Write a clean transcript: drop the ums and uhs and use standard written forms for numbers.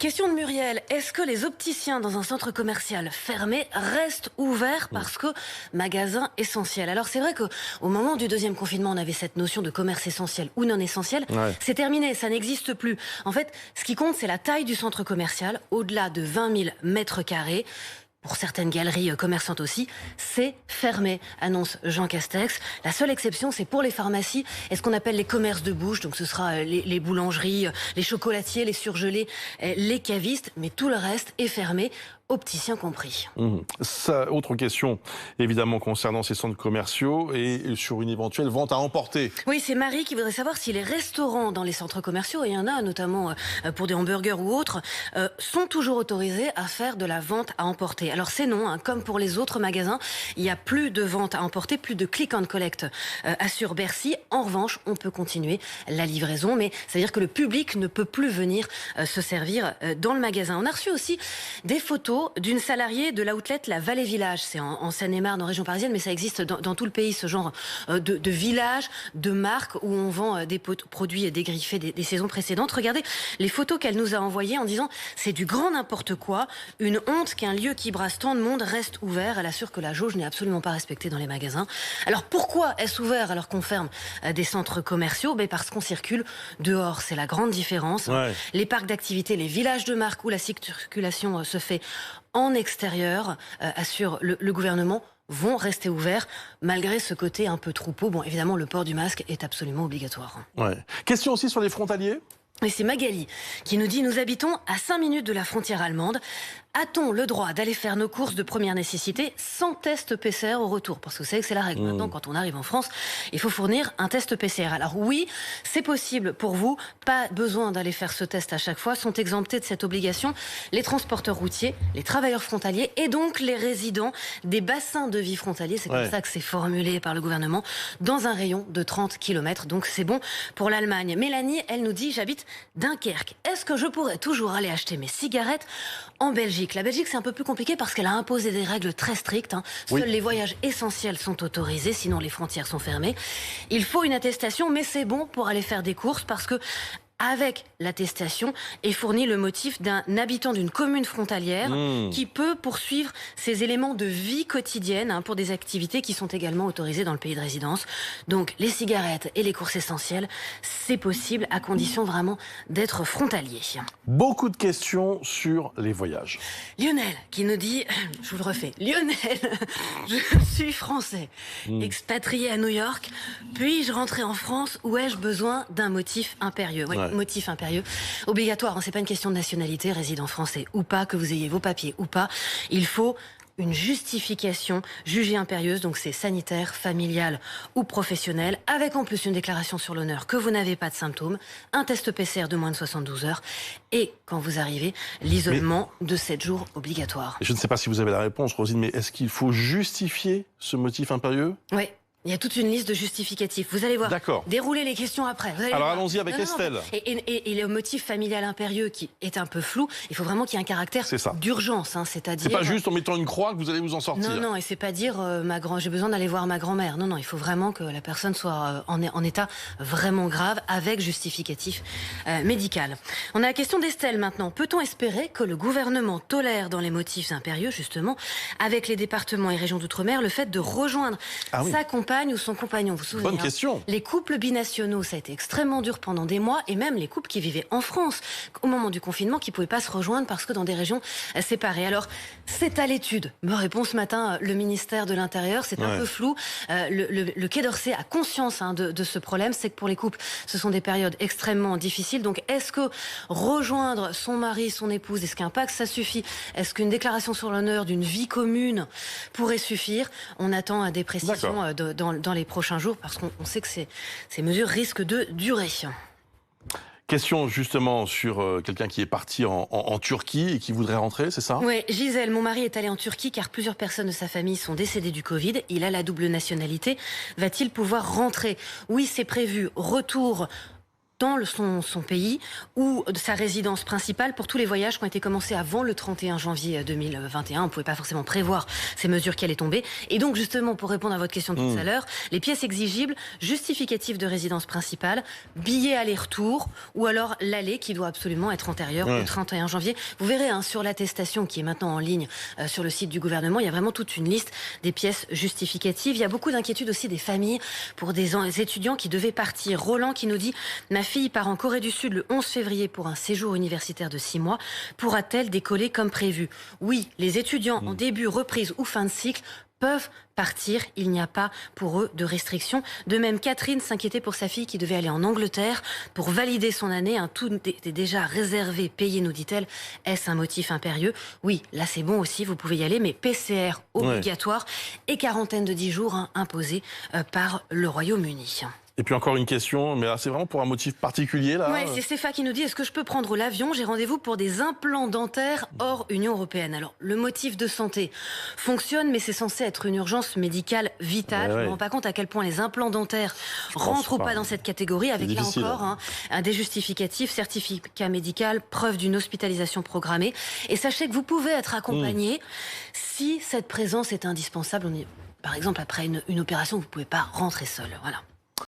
Question de Muriel, est-ce que les opticiens dans un centre commercial fermé restent ouverts parce que magasin essentiel? Alors c'est vrai qu'au moment du deuxième confinement, on avait cette notion de commerce essentiel ou non essentiel. Ouais. C'est terminé, ça n'existe plus. En fait, ce qui compte, c'est la taille du centre commercial, au-delà de 20 000 mètres carrés. Pour certaines galeries commerçantes aussi, c'est fermé, annonce Jean Castex. La seule exception, c'est pour les pharmacies et ce qu'on appelle les commerces de bouche. Donc ce sera les boulangeries, les chocolatiers, les surgelés, les cavistes. Mais tout le reste est fermé, opticiens compris. Ça, autre question, évidemment, concernant ces centres commerciaux et sur une éventuelle vente à emporter. Oui, c'est Marie qui voudrait savoir si les restaurants dans les centres commerciaux, et il y en a notamment pour des hamburgers ou autres, sont toujours autorisés à faire de la vente à emporter. Alors c'est non, comme pour les autres magasins, il n'y a plus de vente à emporter, plus de click and collect, assure Bercy. En revanche, on peut continuer la livraison, mais c'est-à-dire que le public ne peut plus venir se servir dans le magasin. On a reçu aussi des photos d'une salariée de l'outlet La Vallée Village. C'est en Seine-et-Marne, en région parisienne, mais ça existe dans tout le pays, ce genre de village, de marque où on vend des produits dégriffés des saisons précédentes. Regardez les photos qu'elle nous a envoyées en disant c'est du grand n'importe quoi, une honte qu'un lieu qui brasse tant de monde reste ouvert. Elle assure que la jauge n'est absolument pas respectée dans les magasins. Alors pourquoi est-ce ouvert alors qu'on ferme des centres commerciaux? Parce qu'on circule dehors, c'est la grande différence. Ouais. Les parcs d'activités, les villages de marque où la circulation se fait en extérieur, assure le gouvernement, vont rester ouverts malgré ce côté un peu troupeau. Bon, évidemment, le port du masque est absolument obligatoire. Ouais. Question aussi sur les frontaliers. Et c'est Magali qui nous dit « Nous habitons à 5 minutes de la frontière allemande. A-t-on le droit d'aller faire nos courses de première nécessité sans test PCR au retour ?» Parce que vous savez que c'est la règle. Maintenant, quand on arrive en France, il faut fournir un test PCR. Alors oui, c'est possible pour vous. Pas besoin d'aller faire ce test à chaque fois. Sont exemptés de cette obligation les transporteurs routiers, les travailleurs frontaliers et donc les résidents des bassins de vie frontaliers. C'est comme ça que c'est formulé par le gouvernement dans un rayon de 30 km. Donc c'est bon pour l'Allemagne. Mélanie, elle nous dit « J'habite Dunkerque. Est-ce que je pourrais toujours aller acheter mes cigarettes en Belgique ?» La Belgique, c'est un peu plus compliqué parce qu'elle a imposé des règles très strictes. Seuls les voyages essentiels sont autorisés, sinon les frontières sont fermées. Il faut une attestation, mais c'est bon pour aller faire des courses parce que avec l'attestation est fourni le motif d'un habitant d'une commune frontalière qui peut poursuivre ses éléments de vie quotidienne pour des activités qui sont également autorisées dans le pays de résidence. Donc les cigarettes et les courses essentielles, c'est possible à condition vraiment d'être frontalier. Beaucoup de questions sur les voyages. Lionel qui nous dit, je vous le refais, Lionel, je suis français, expatrié à New York, puis-je rentrer en France ou ai-je besoin d'un motif impérieux? Motif impérieux, obligatoire, c'est pas une question de nationalité, résident français ou pas, que vous ayez vos papiers ou pas, il faut une justification jugée impérieuse, donc c'est sanitaire, familial ou professionnel, avec en plus une déclaration sur l'honneur que vous n'avez pas de symptômes, un test PCR de moins de 72 heures et, quand vous arrivez, l'isolement de 7 jours obligatoire. Je ne sais pas si vous avez la réponse, Rosine, mais est-ce qu'il faut justifier ce motif impérieux? Oui. Il y a toute une liste de justificatifs. Vous allez voir. D'accord. Déroulez les questions après. Alors allons-y avec Estelle. Et le motif familial impérieux qui est un peu flou, il faut vraiment qu'il y ait un caractère d'urgence. C'est-à-dire. C'est pas juste en mettant une croix que vous allez vous en sortir. Non, et c'est pas dire j'ai besoin d'aller voir ma grand-mère. Non, il faut vraiment que la personne soit en état vraiment grave avec justificatif médical. On a la question d'Estelle maintenant. Peut-on espérer que le gouvernement tolère dans les motifs impérieux, justement, avec les départements et régions d'outre-mer, le fait de rejoindre sa compagne ou son compagnon? Vous vous souvenez? Bonne question. Les couples binationaux, ça a été extrêmement dur pendant des mois, et même les couples qui vivaient en France au moment du confinement, qui pouvaient pas se rejoindre parce que dans des régions séparées. Alors, c'est à l'étude. Me répond ce matin le ministère de l'Intérieur. C'est un peu flou. Le Quai d'Orsay a conscience de ce problème. C'est que pour les couples, ce sont des périodes extrêmement difficiles. Donc, est-ce que rejoindre son mari, son épouse, est-ce qu'un pacte ça suffit? Est-ce qu'une déclaration sur l'honneur d'une vie commune pourrait suffire? On attend des précisions dans les prochains jours, parce qu'on sait que ces mesures risquent de durer. Question justement sur quelqu'un qui est parti en Turquie et qui voudrait rentrer, c'est ça? Oui, Gisèle, mon mari est allé en Turquie car plusieurs personnes de sa famille sont décédées du Covid. Il a la double nationalité. Va-t-il pouvoir rentrer? Oui, c'est prévu. Retour dans son pays ou de sa résidence principale pour tous les voyages qui ont été commencés avant le 31 janvier 2021. On ne pouvait pas forcément prévoir ces mesures qui allaient tomber. Et donc, justement, pour répondre à votre question de tout à l'heure, les pièces exigibles, justificatif de résidence principale, billet aller-retour ou alors l'aller qui doit absolument être antérieur au 31 janvier. Vous verrez sur l'attestation qui est maintenant en ligne sur le site du gouvernement, il y a vraiment toute une liste des pièces justificatives. Il y a beaucoup d'inquiétudes aussi des familles pour des étudiants qui devaient partir. Roland qui nous dit « Ma fille part en Corée du Sud le 11 février pour un séjour universitaire de 6 mois. Pourra-t-elle décoller comme prévu ?» Oui, les étudiants en début, reprise ou fin de cycle peuvent partir. Il n'y a pas pour eux de restrictions. De même, Catherine s'inquiétait pour sa fille qui devait aller en Angleterre pour valider son année. Tout était déjà réservé, payé, nous dit-elle. Est-ce un motif impérieux? Oui, là c'est bon aussi, vous pouvez y aller, mais PCR obligatoire et quarantaine de 10 jours imposée par le Royaume-Uni. Et puis encore une question, mais c'est vraiment pour un motif particulier là? Oui, c'est Stéphane qui nous dit, est-ce que je peux prendre l'avion? J'ai rendez-vous pour des implants dentaires hors Union européenne. Alors, le motif de santé fonctionne, mais c'est censé être une urgence médicale vitale. Je ne me rends pas compte à quel point les implants dentaires rentrent ou pas dans cette catégorie, avec là encore des justificatifs, certificat médical, preuve d'une hospitalisation programmée. Et sachez que vous pouvez être accompagné si cette présence est indispensable. Par exemple, après une opération, vous ne pouvez pas rentrer seul. Voilà.